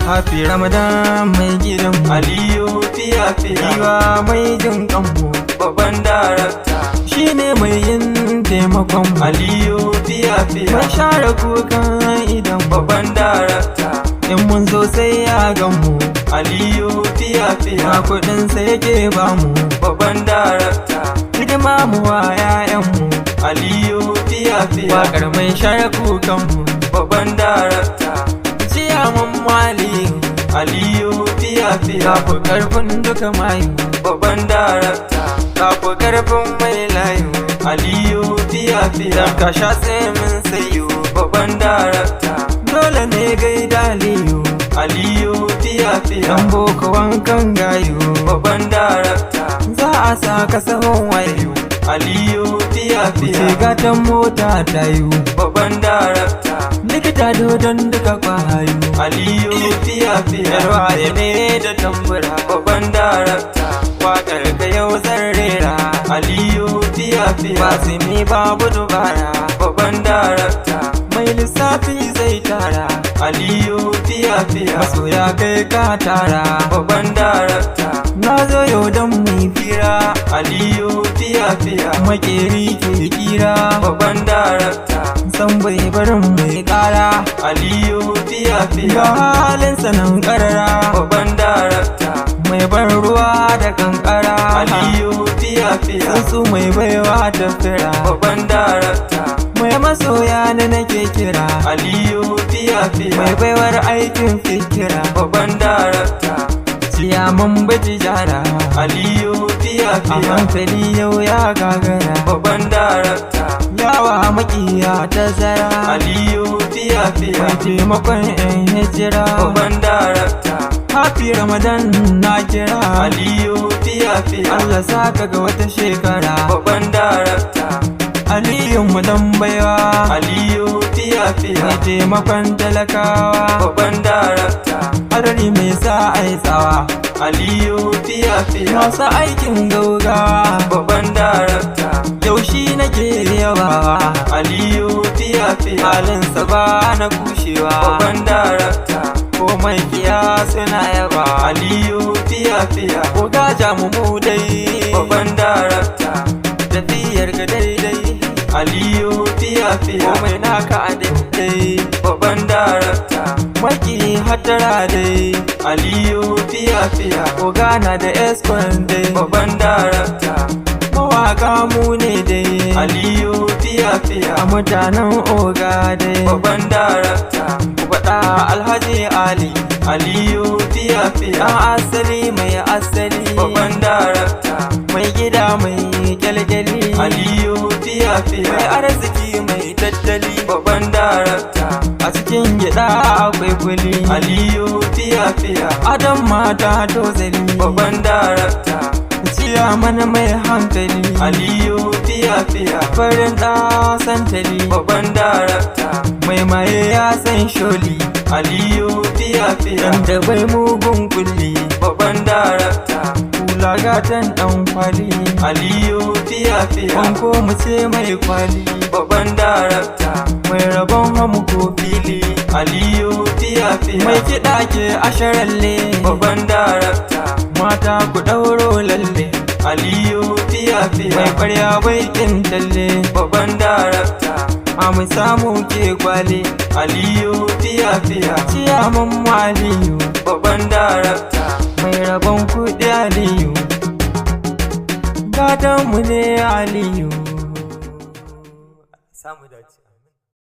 Happy Ramadan mai gidan Aliyu Fiya Fiya Fiwa mai jin kanmu babban darakta shine mai yin taimakon Aliyu Fiya Fiya mai share kukan idan babban darakta in mun zo sai ya gamu Aliyu Fiya Fiya ba kudin sa yake bamu babban darakta hidima mu wa 'ya'yanmu Aliyu Fiya Fiya Wakar mai share kukanmu babban darakta ciyaman Aliyu Aliyu Fiya Fiya kafu karfin duka mayu babban darakta kafu karfin mai layu Aliyu Fiya Fiya ka sha sai mun sayo babban darakta dole ne gaida Aliyu Aliyu Fiya Fiya dan boko wankan gayu babban darakta za a saka sahon wayo Aliyu Fiya Fiya ce gatan mota tayu babban darakta likita dodon duka kwayo Aliyu Fiya Fiya yarwaye ne da tambura babban darakta wakar ka yau zan rera Aliyu Fiya Fiya ba simi babu dubara babban darakta mai lissafi zai tara Aliyu Fiya Fiya masoya kai ka tara babban darakta na zo yau don mu fira Aliyu Fiya Fiya makeri ke kira babban darakta san bai barin mai kara Aliyu Fiya ga Fiya halin sanan karara babban darakta mai bar ruwa da kankara Aliyu Fiya Fiya su mai baiwa da fira babban darakta mai masoya na nake kira Aliyu Fiya Fiya mai baiwar aikin fikira babban darakta ciyaman baji jara Aliyu Fiya a Fiya hankali yau ya gagara babban darakta yawa makiya ta zara Aliyu Fiya Fiya mai taimakon yan hijira babban darakta Happy Ramadan na kira Aliyu Fiya Fiya Allah saka ga wata shekara babban darakta Aliyun mu dan baiwa Aliyu Fiya Fiya mai taimakon talakawa babban darakta adali mai sa ai tsawa Aliyu Fiya Fiya masu aikin gaugawa babban darakta yau shi nake yabawa Aliyu Fiya Fiya halinsa ba na kushewa babban darakta komai kiya suna yaba Aliyu Fiya Fiya ko gaja mu dai babban darakta tafiyar ga daidai Aliyu Fiya Fiya komai naka a daidai babban darakta maki hatara dai Aliyu Fiya Fiya ko gana da eskon dai babban darakta mawaka mu ne dai Aliyu Fiya Fiya a mutanen oga dai babban darakta ku faɗa Alhaji Ali Aliyu Fiya Fiya ɗan asali mai asali babban darakta mai gida mai kyalkyali Aliyu Fiya Fiya mai arziki mai tattali babban darakta a cikin gida akwai kuli Aliyu Fiya Fiya adam mata tozali babban darakta ciya mana mai hankali Aliyu Fiya Fiya farin ɗa santali babban darakta mai maye ya san sholi Aliyu Fiya Fiya da bai mugun kulli babban darakta kula gatan ɗan kwali Aliyu Fiya Fiya wanko mu ce mai kwali babban darakta mai rabon hamu ko fili Aliyu Fiya Fiya mai kiɗa ke asharalle babban darakta mata ku ɗauro lalle Aliyu Fiya Fiya mai ƙwarya bai ƙin talle babban darakta a mu samu ke kwale Aliyu Fiya Fiya ciyaman Aliyu babban darakta mai rabon kuɗi Aliyu gatanmu ne Aliyu samu dace